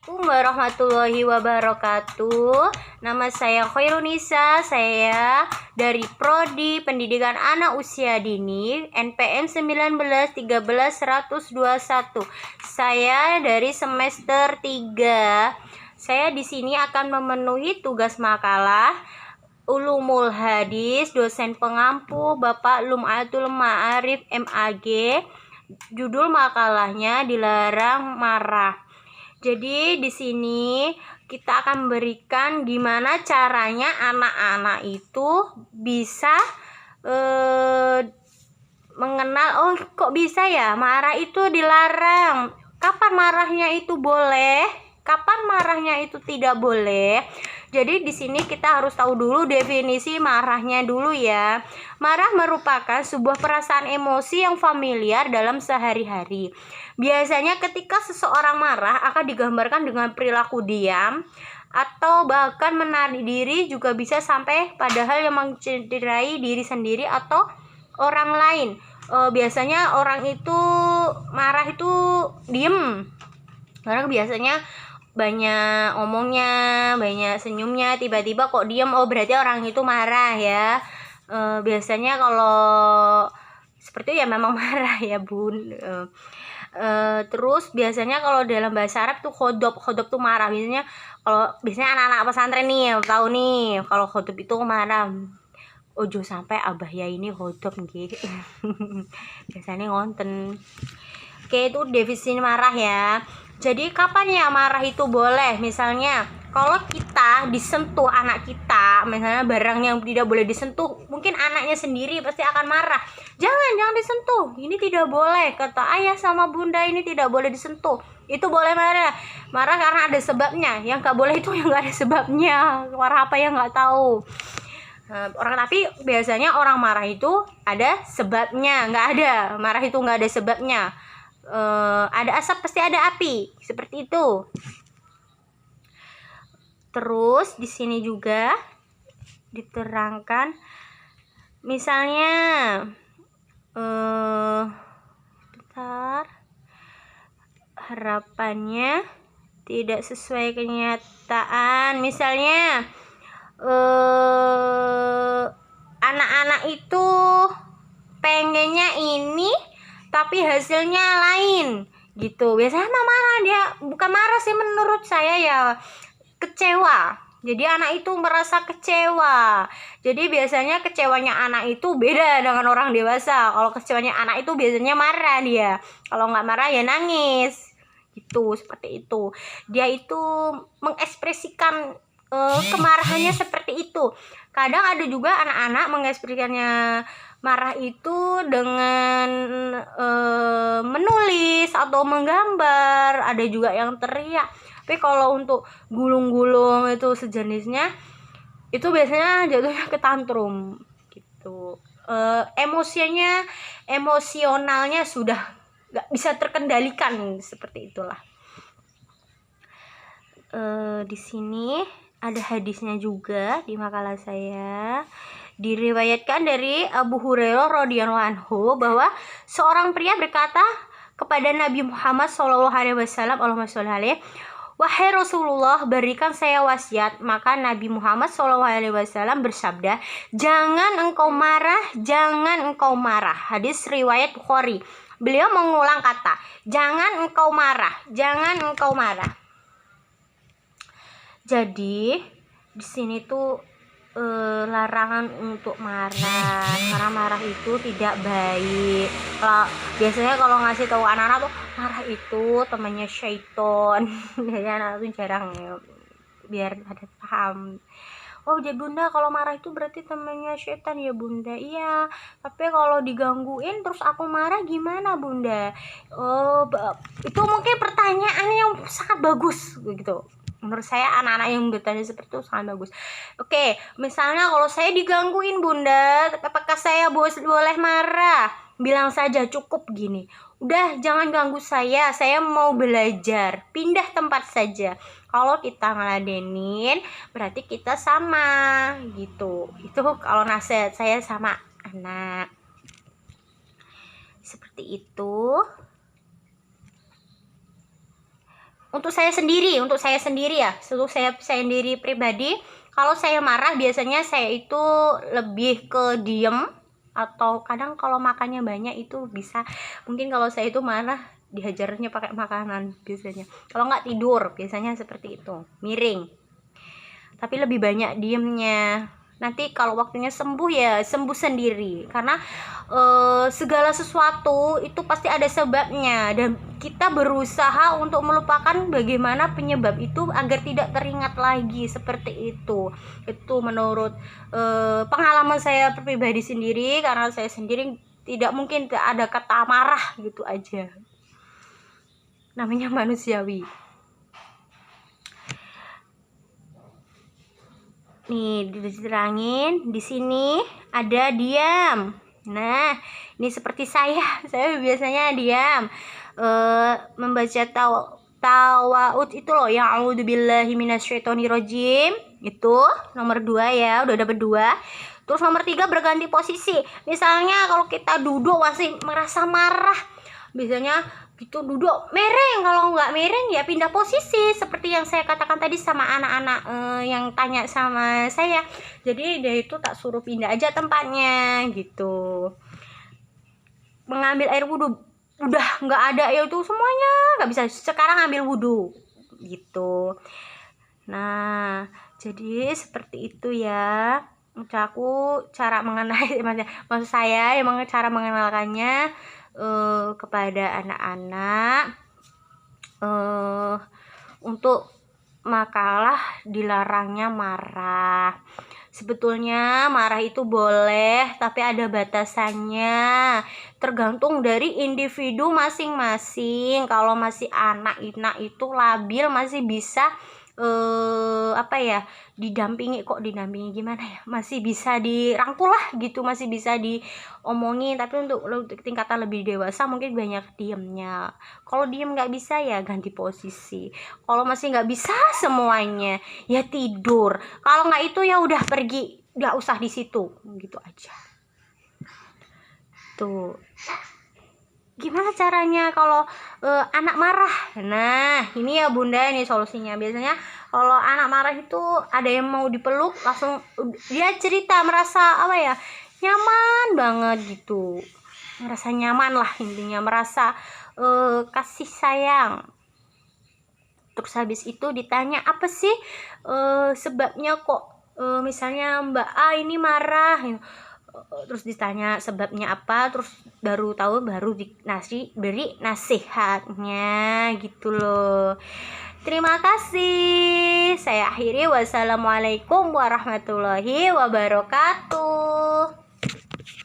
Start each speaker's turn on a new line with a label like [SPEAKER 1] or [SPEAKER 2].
[SPEAKER 1] Warahmatullahi wabarakatuh. Nama saya Khairunisa, saya dari Prodi Pendidikan Anak Usia Dini NPM 1913121. Saya dari semester 3. Saya di sini akan memenuhi tugas makalah Ulumul Hadis, dosen pengampu Bapak Lum'atul Ma'arif MAG. Judul makalahnya Dilarang Marah. Jadi di sini kita akan memberikan gimana caranya anak-anak itu bisa mengenal, oh kok bisa ya marah itu dilarang. Kapan marahnya itu boleh, kapan marahnya itu tidak boleh. Jadi di sini kita harus tahu dulu definisi marahnya dulu ya. Marah merupakan sebuah perasaan emosi yang familiar dalam sehari-hari. Biasanya ketika seseorang marah akan digambarkan dengan perilaku diam atau bahkan menarik diri, juga bisa sampai pada hal yang mencederai diri sendiri atau orang lain. Biasanya orang itu marah itu diem, karena biasanya banyak omongnya, banyak senyumnya, tiba-tiba kok diem, oh berarti orang itu marah ya. Biasanya kalau seperti itu ya memang marah ya bun. Terus biasanya kalau dalam bahasa Arab tuh khodop tuh marah. Biasanya anak-anak pesantren nih tahu nih kalau khodop itu marah. Ojo sampai abah ya ini khodop gitu. Biasanya ngonten. Oke, itu definisi marah ya. Jadi kapan ya marah itu boleh? Misalnya kalau kita disentuh anak kita, misalnya barang yang tidak boleh disentuh, mungkin anaknya sendiri pasti akan marah. Jangan disentuh, ini tidak boleh, kata ayah sama bunda, ini tidak boleh disentuh. Itu boleh marah karena ada sebabnya. Yang gak boleh itu yang gak ada sebabnya, marah apa yang gak tahu. Tapi biasanya orang marah itu ada sebabnya. Nggak ada marah itu nggak ada sebabnya. Ada asap pasti ada api, seperti itu. Terus di sini juga diterangkan, misalnya bentar, harapannya tidak sesuai kenyataan. Misalnya anak-anak itu pengennya ini tapi hasilnya lain gitu. Biasanya marah, dia bukan marah sih menurut saya ya, kecewa. Jadi anak itu merasa kecewa. Jadi biasanya kecewanya anak itu beda dengan orang dewasa. Kalau kecewanya anak itu biasanya marah dia. Kalau nggak marah ya nangis gitu, seperti itu. Dia itu mengekspresikan kemarahannya seperti itu. Kadang ada juga anak-anak mengekspresikannya marah itu dengan menulis atau menggambar. Ada juga yang teriak. Tapi kalau untuk gulung-gulung itu sejenisnya, itu biasanya jatuhnya ke tantrum gitu. Emosionalnya sudah gak bisa terkendalikan, seperti itulah. Di sini ada hadisnya juga di makalah saya. Diriwayatkan dari Abu Hurairah radhiyallahu anhu bahwa seorang pria berkata kepada Nabi Muhammad SAW, Allahumma sholli alaihi, wahai Rasulullah, berikan saya wasiat. Maka Nabi Muhammad SAW bersabda, jangan engkau marah. Hadis riwayat Bukhari. Beliau mengulang kata, jangan engkau marah. Jadi di sini tuh larangan untuk marah, karena marah itu tidak baik. Biasanya kalau ngasih tahu anak-anak tuh marah itu temannya syaiton. Jadi anak tuh jarang ya, biar ada paham. Oh jadi bunda, kalau marah itu berarti temannya syaitan ya bunda. Iya, tapi kalau digangguin terus aku marah gimana bunda? Itu mungkin pertanyaan yang sangat bagus gitu. Menurut saya anak-anak yang bertanya seperti itu sangat bagus. Oke, misalnya kalau saya digangguin bunda, apakah saya boleh marah? Bilang saja cukup gini, udah jangan ganggu saya mau belajar, pindah tempat saja. Kalau kita ngeladenin berarti kita sama gitu. Itu kalau nasihat saya sama anak, seperti itu. untuk saya sendiri ya, untuk saya sendiri pribadi, kalau saya marah biasanya saya itu lebih ke diem, atau kadang kalau makannya banyak itu bisa, mungkin kalau saya itu marah dihajarnya pakai makanan biasanya, kalau nggak tidur biasanya seperti itu, miring, tapi lebih banyak diemnya. Nanti kalau waktunya sembuh ya sembuh sendiri, karena segala sesuatu itu pasti ada sebabnya, dan kita berusaha untuk melupakan bagaimana penyebab itu agar tidak teringat lagi, seperti itu. Itu menurut pengalaman saya pribadi sendiri, karena saya sendiri tidak mungkin ada kata marah gitu aja, namanya manusiawi. Nih diterangin di sini ada diam. Nah, ini seperti saya biasanya diam. Membaca tawaud itu loh, yang a'udzubillahi minasyaitonirrajim. Itu nomor 2 ya, udah dapat 2. Terus nomor 3 berganti posisi. Misalnya kalau kita duduk masih merasa marah, biasanya gitu duduk mereng, kalau nggak mereng ya pindah posisi, seperti yang saya katakan tadi sama anak-anak yang tanya sama saya. Jadi dia itu tak suruh pindah aja tempatnya gitu. Mengambil air wudhu udah nggak ada ya, itu semuanya nggak bisa, sekarang ambil wudhu gitu. Nah jadi seperti itu ya, aku cara mengenal maksud saya emang cara mengenalkannya kepada anak-anak untuk makalah dilarangnya marah. Sebetulnya marah itu boleh, tapi ada batasannya, tergantung dari individu masing-masing. Kalau masih anak-anak itu labil, masih bisa didampingi gimana ya, masih bisa dirangkul lah gitu, masih bisa diomongin. Tapi untuk tingkatan lebih dewasa mungkin banyak diemnya. Kalau diem nggak bisa ya ganti posisi. Kalau masih nggak bisa semuanya ya tidur. Kalau nggak itu ya udah pergi, nggak usah di situ gitu aja. Tuh gimana caranya kalau anak marah? Nah ini ya bunda, ini solusinya. Biasanya kalau anak marah itu ada yang mau dipeluk, langsung dia cerita merasa nyaman banget gitu, merasa nyaman lah intinya, merasa kasih sayang. Terus habis itu ditanya apa sih sebabnya kok misalnya Mbak A ini marah, terus ditanya sebabnya apa, terus baru tahu, baru beri nasihatnya gitu loh. Terima kasih. Saya akhiri. Wassalamualaikum warahmatullahi wabarakatuh.